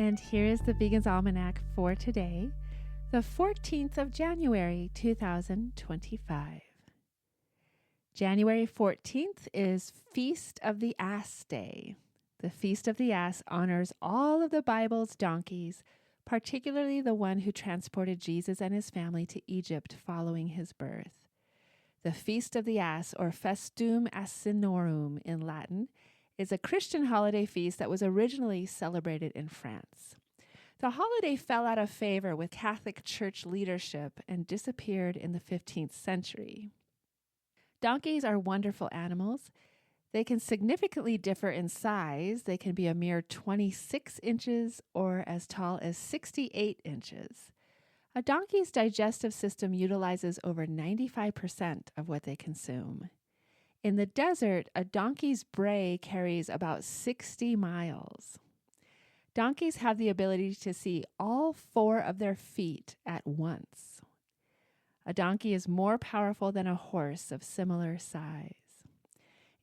and here is the Vegan's Almanac for today, the 14th of January, 2025. January 14th is Feast of the Ass Day. The Feast of the Ass honors all of the Bible's donkeys, particularly the one who transported Jesus and his family to Egypt following his birth. The Feast of the Ass, or Festum Asinorum in Latin, is a Christian holiday feast that was originally celebrated in France. The holiday fell out of favor with Catholic Church leadership and disappeared in the 15th century. Donkeys are wonderful animals. They can significantly differ in size. They can be a mere 26 inches or as tall as 68 inches. A donkey's digestive system utilizes over 95% of what they consume. In the desert, a donkey's bray carries about 60 miles. Donkeys have the ability to see all 4 of their feet at once. A donkey is more powerful than a horse of similar size.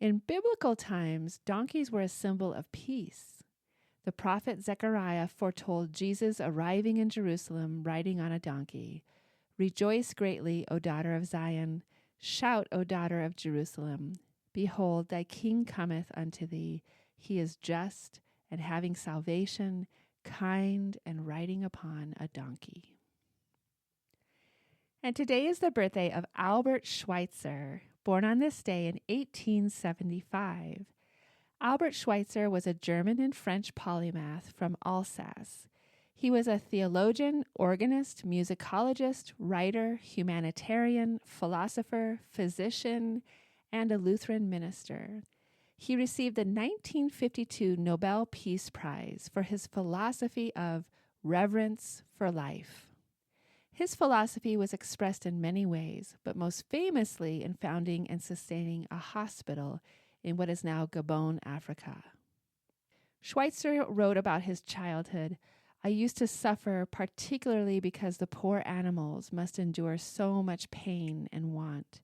In biblical times, donkeys were a symbol of peace. The prophet Zechariah foretold Jesus arriving in Jerusalem riding on a donkey. "Rejoice greatly, O daughter of Zion. Shout, O daughter of Jerusalem. Behold, thy king cometh unto thee. He is just and having salvation, kind and riding upon a donkey." And today is the birthday of Albert Schweitzer, born on this day in 1875. Albert Schweitzer was a German and French polymath from Alsace. He was a theologian, organist, musicologist, writer, humanitarian, philosopher, physician, and a Lutheran minister. He received the 1952 Nobel Peace Prize for his philosophy of reverence for life. His philosophy was expressed in many ways, but most famously in founding and sustaining a hospital in what is now Gabon, Africa. Schweitzer wrote about his childhood. "I used to suffer particularly because the poor animals must endure so much pain and want.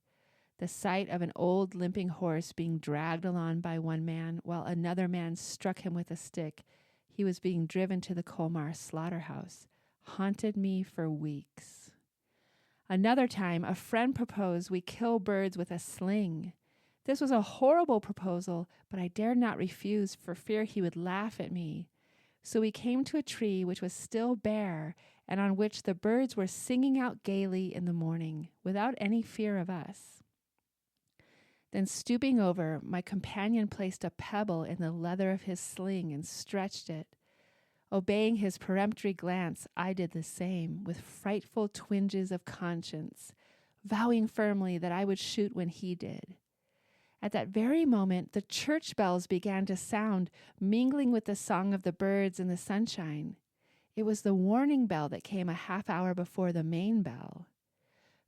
The sight of an old limping horse being dragged along by one man while another man struck him with a stick, he was being driven to the Colmar slaughterhouse, haunted me for weeks. Another time, a friend proposed we kill birds with a sling. This was a horrible proposal, but I dared not refuse for fear he would laugh at me. So we came to a tree which was still bare and on which the birds were singing out gaily in the morning, without any fear of us. Then stooping over, my companion placed a pebble in the leather of his sling and stretched it. Obeying his peremptory glance, I did the same, with frightful twinges of conscience, vowing firmly that I would shoot when he did. At that very moment, the church bells began to sound, mingling with the song of the birds in the sunshine. It was the warning bell that came a half hour before the main bell.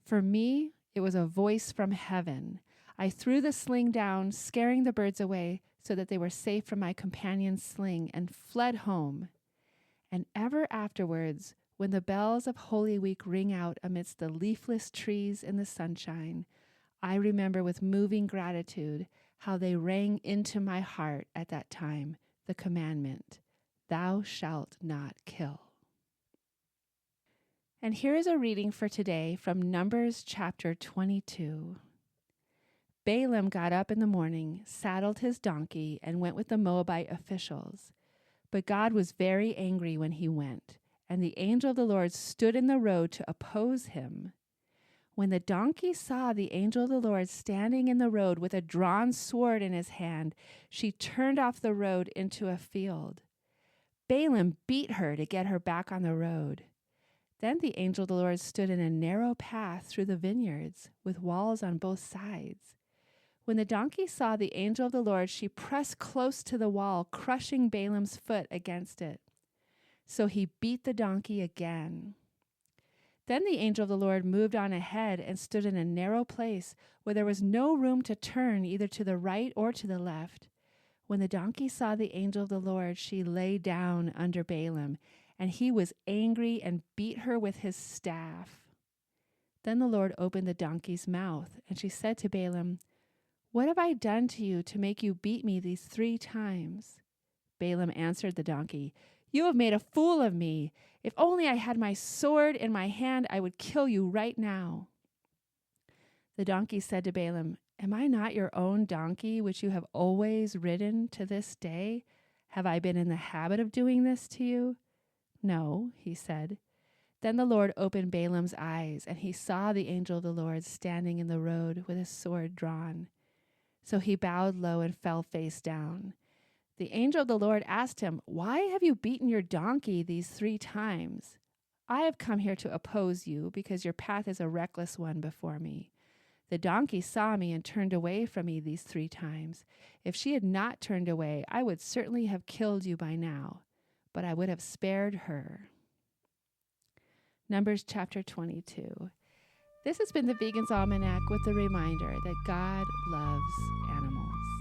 For me, it was a voice from heaven. I threw the sling down, scaring the birds away so that they were safe from my companion's sling, and fled home. And ever afterwards, when the bells of Holy Week ring out amidst the leafless trees in the sunshine, I remember with moving gratitude how they rang into my heart at that time the commandment, "Thou shalt not kill." And here is a reading for today from Numbers chapter 22. Balaam got up in the morning, saddled his donkey, and went with the Moabite officials. But God was very angry when he went, and the angel of the Lord stood in the road to oppose him. When the donkey saw the angel of the Lord standing in the road with a drawn sword in his hand, she turned off the road into a field. Balaam beat her to get her back on the road. Then the angel of the Lord stood in a narrow path through the vineyards, with walls on both sides. When the donkey saw the angel of the Lord, she pressed close to the wall, crushing Balaam's foot against it. So he beat the donkey again. Then the angel of the Lord moved on ahead and stood in a narrow place where there was no room to turn either to the right or to the left. When the donkey saw the angel of the Lord, she lay down under Balaam, and he was angry and beat her with his staff. Then the Lord opened the donkey's mouth, and she said to Balaam, "What have I done to you to make you beat me these 3 times?" Balaam answered the donkey, You have made a fool of me. If only I had my sword in my hand, I would kill you right now." The donkey said to Balaam, "Am I not your own donkey, which you have always ridden to this day? Have I been in the habit of doing this to you?" "No," he said. Then the Lord opened Balaam's eyes, and he saw the angel of the Lord standing in the road with his sword drawn. So he bowed low and fell face down. The angel of the Lord asked him, "Why have you beaten your donkey these 3 times? I have come here to oppose you, because your path is a reckless one before me. The donkey saw me and turned away from me these 3 times. If she had not turned away, I would certainly have killed you by now, but I would have spared her." Numbers chapter 22. This has been the Vegan's Almanac with the reminder that God loves animals.